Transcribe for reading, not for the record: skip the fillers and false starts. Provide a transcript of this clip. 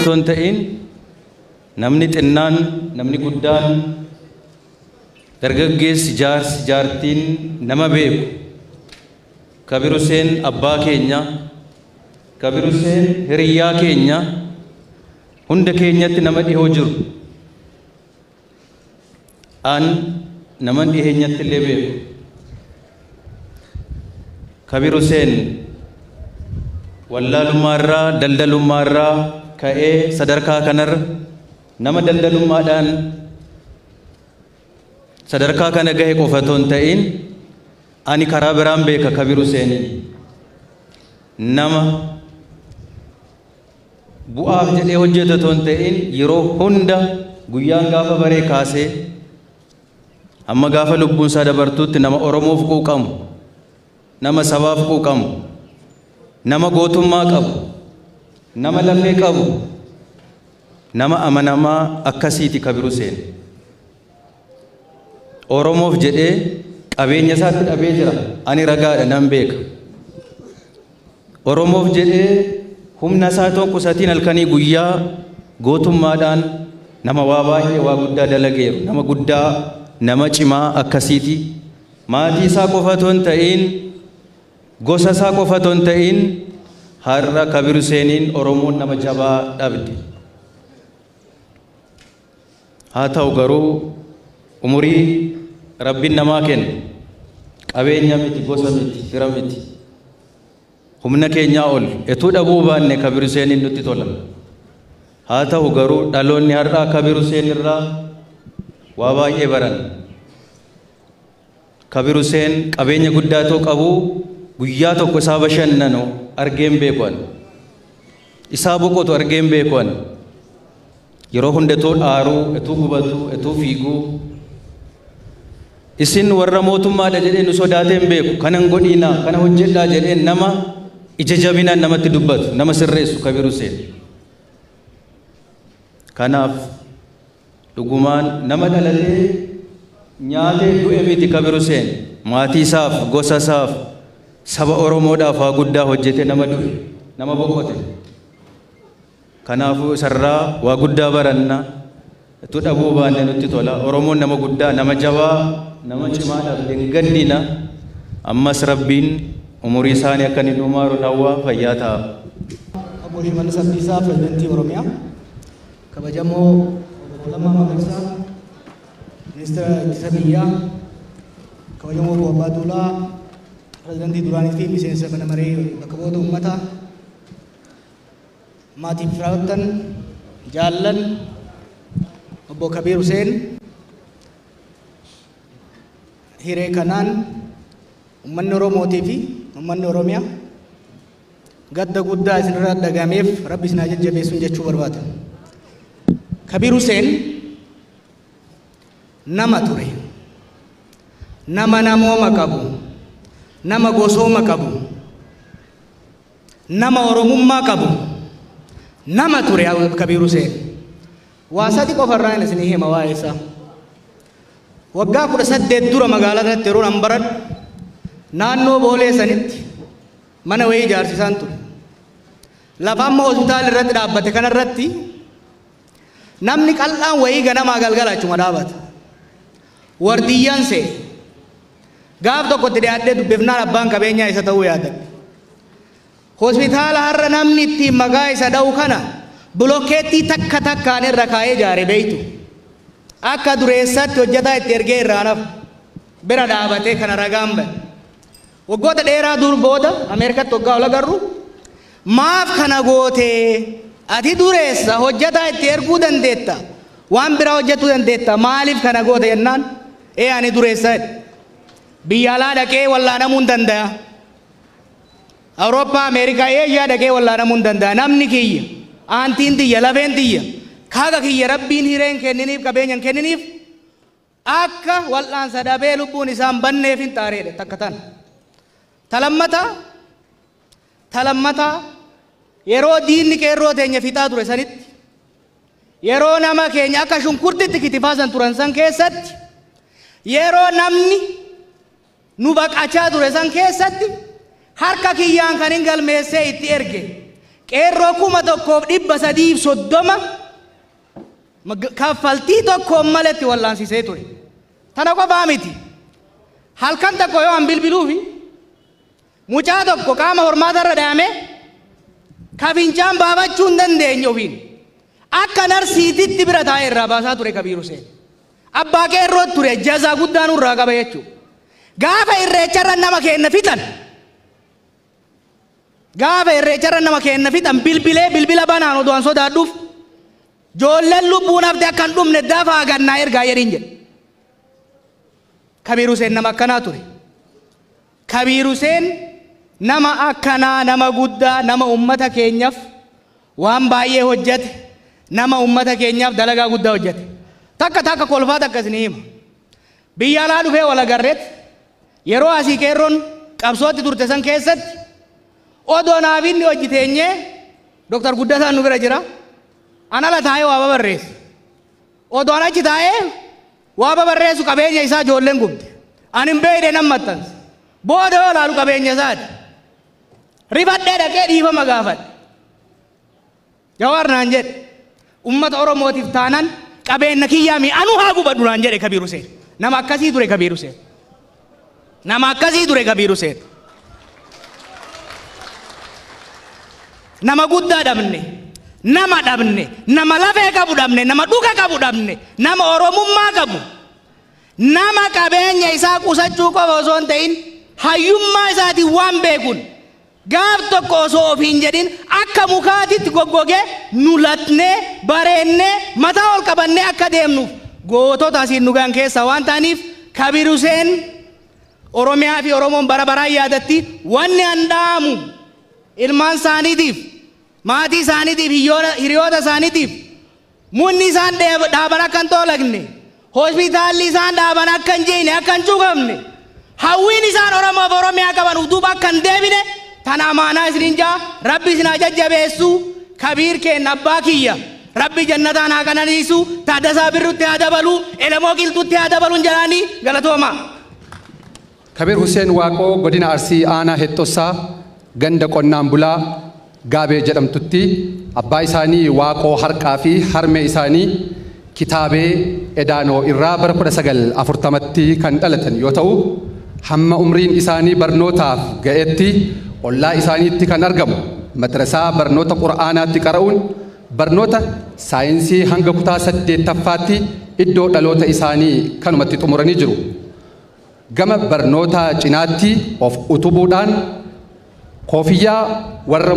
qoftoon ta'in namni xinnaan namni guddaan dargaggeessi jaarsi jaartiin nama beeku Kabir Hussein abbaa keenya Kabir Hussein hiriyaa keenya hunda keenyatti nama dhihoo jiru an nama dhiheenyatti illee beeku Kabir Hussein wallaalummaarraa daldalummaarraa ka'ee sadarkaa kanarra nama daldalummaadhaan sadarkaa kana gahe qofatoon ta'in ani karaa biraan beeka Kabir Hussein nama bu'aaf jedhee hojjetatoon ta'in yeroo hunda guyyaan gaafa baree kaasee amma gaafa lubbuun isaa dabartuutti nama Oromoof quuqamu nama sabaaf quuqamu nama gootummaa qabu nama lafee qabu nama amanamaa akkasiiti Kabir Hussein Oromoof jedhee qabeenya isaatti dhabee jira ani ragaadha nan beeka Oromoof jedhee humna isaa tokko satiin halkanii guyyaa gootummaadhaan nama waa baay'ee waa guddaa dalageeru nama guddaa nama cimaa akkasiiti maatii isaa qofatoon ta'in gosa isaa qofatoon ta'in har'a Kabir Husseiniin Oromoon nama jabaa dhabde haa ta'u garuu umurii rabbiin namaa kenna qabeenya miti gosa miti fira miti humna keenyaa ol etuu dhabuu baanne Kabir Husseiniin nutti tola haa ta'u garuu dhaloonni har'aa Kabir Hussein irraa waa baay'ee baran Kabir Hussein qabeenya guddaa ta'uu qabu guyyaa tokko isaa bashannanu argeen beekuan isaa boqotu argeen beekuan yeroo hundatoo dhaaruu etuu gubatu etuu fiiguu isin warra mootummaadha jedhee nu sodaateen beeku kanan godhiinaa kana hojjedhaa jedheen nama ija jabinaan namatti dubbatu nama sirreessu Kabir Hussein kanaaf dhugumaan nama dhalatee nyaatee du'e miti Kabir Hussein maatii isaaf gosa isaaf saba Oromoodhaaf waa guddaa hojjete nama du'e nama boqote kanaafuu isarraa waa guddaa baranna etuu dhabuu baanne nutti tola Oromoon nama guddaa nama jabaa nama cimaadhaaf hin gaddina ammas rabbiin umurii isaanii akka inni dhumaaru hawwaa fayyaa ta'a. Obbo Shimallis Abdiisaa Pirezidantii Oromiyaa kabajamoo Obbo Lammaa Magarsaa Ministeera Ittisa Biyyaa kabajamoo Obbo Abbaa Duulaa Pirezidantii duraanii fi miseensa mana maree bakka bu'oota uummataa maatii firaattan jaallan Obbo Kabir Hussein hiree kanaan ummanni Oromootii fi ummanni Oromiyaa gadda guddaa isinirraa dhagameef Rabbi isin haa jajjabeessu jechuu barbaada. Kabir Hussein nama ture nama namooma qabu nama gosooma qabu nama Oromummaa qabu nama ture Kabir Hussein waa sadi qofarraan isinii hima waa'ee isaa. Waggaa 18 dura magaalaa irratti yeroo an baradhu naannoo Boolee sanitti mana wayii ijaarsisaan ture lafa amma hospitaala irratti dhaabbate kana irratti namni qal'aan wayii ganamaa galgala achuma dhaabata wardiyyaan see gaaf tokkotti dhiyaadhee dubbifnaan abbaan qabeenyaa isa ta'uu yaadadhe hospitaala har'a namni ittiin maqaa isa dha'u kana bulokkeettii takka takkaan irra kaa'ee ijaare beeytu akka dureessatti hojjetaa itti ergee irraa naaf bira dhaabatee kana ragaan ba'e waggoota dheeraa dur booda Ameerikaatti waggaa ol agarru maaf kana gootee ati dureessa hojjetaa itti erguu dandeetta waan biraa hojjetuu dandeetta maaliif kana goote jennaan ani dureessa biyya alaa dhaqee wallaanamuu hin danda'a Awurooppaa Ameerikaa Eeshiyaa dhaqee wallaanamuu hin danda'a namni kiyya aantiin tiyya lafeen tiyya kaaga kiyya rabbiin hireen kenniniif qabeenyan kenniniif akka wal'aansa dhabee lubbuun isaan banneef hin xaareedha takka tan talammata yeroo diinni qeerroo teenya fixaa ture sanitti yeroo nama keenya akka shunkurtitti kitifaasan turan san keessatti yeroo namni nu baqachaa ture san keessatti harka kiyyaan kan hin galmeessee itti erge qeerroo 1,330 kaffaltii tokkoon maletti wallaansiisee ture. Tana qofaa miti. Halkan tokko yoo an bilbiluufi mucaa tokko qaama hormaatarra dhaame kafincaan baafachuu hin dandeenye ofiin akka narsiititti bira taa'ee irraa baasaa ture Kabiir Hussein. Abbaa qeerroo ture jazaa guddaa nurraa qaba jechuudha. Gaafa irreecharra nama kenna fixan. Gaafa irreecharra nama kenna fixan bilbila banaan odoo an sodaadhuuf joolleen lubbuun hafte akka hin dhumne dafaa gannaa ergaa jedhin jedhe. Kabiir Hussein nama akkanaa ture. Kabiir Hussein nama akkanaa, nama guddaa, nama ummata keenyaaf waan baay'ee hojjete, nama ummata keenyaaf dalagaa guddaa hojjete. Takka kolfaa takka isin hima. Biyya alaa dhufee wal agarreet yeroo asii qeerroon qabsootti turte san keessatti odoo naaf inni hojii teenyee Dr. Guddataan nu bira jira. Anala taa'ee waa babarreessa. Odoo an achi taa'ee waa babarreessu qabeenya isaa ijoolleen gubde. Ani hin beekne nan maxxansa. Booda yoo laalu qabeenya isaati. Rifadhee dhaqee dhiifama gaafadhe. Jawaar naan jedhe ummata Oromootiif taanan qabeenya kiyyaami anu haa gubadhu naan jedhe Kabiir Hussein. Nama akkasii ture Kabiir Hussein. Nama akkasii ture Kabiir Hussein. Nama guddaa dhabne, nama dhabne, nama lafee qabu dhabne, nama dhuga qabu dhabne, nama oromummaa qabu, nama qabeenya isaa qusachuu qofa osoo hin ta'in hayyummaa isaatiin waan beekuun gaaf tokko osoo ofiin jedhin akka mukaatitti goggogee nulatnee bareennee mataa ol qabannee akka deemnuuf gootota asiin nugaan keessa waan ta'aniif Kabiir Hussein Oromiyaa fi Oromoon bara baraan yaadatti wanni handaamu ilmaan isaaniitiif maatii isaaniitiif hiriyoota isaaniitiif munni isaan dhaaban akka hin toolagne hospitaalli isaan dhaaban akka hin jeene akka hin cuqamne hawwiin isaan Oromoof Oromiyaa qaban duuba akka hin deebine tana amaanaa isiniin jaa rabbi isin haa jajjabeessu Kabiir keenya abbaa kiyya rabbi jannataan haa qananiisu Taaddasaa Birrutti haa dabalu Elemoo Qilxuutti haa dabaluun jedhanii galatooma. Kabiir Hussein Waaqoo godina Arsii aanaa Hexxosaa ganda qonnaan bulaa Gaabee jedhamtutti abbaa isaanii Waaqoo Harqaa fi harmee isaanii Kitaabee Edaanoo irraa bara 1940tti kan dhalatan yoo ta'u hamma umriin isaanii barnootaaf ga'etti ollaa isaaniitti kan argamu madrasaa barnoota Qur'aanaatti qara'uun barnoota saayinsii hanga kutaa 8ffaatti iddoo dhaloota isaanii kanumatti xumuranii jiru. Gama barnoota cinaatti of utubuudhaan koofiyyaa warra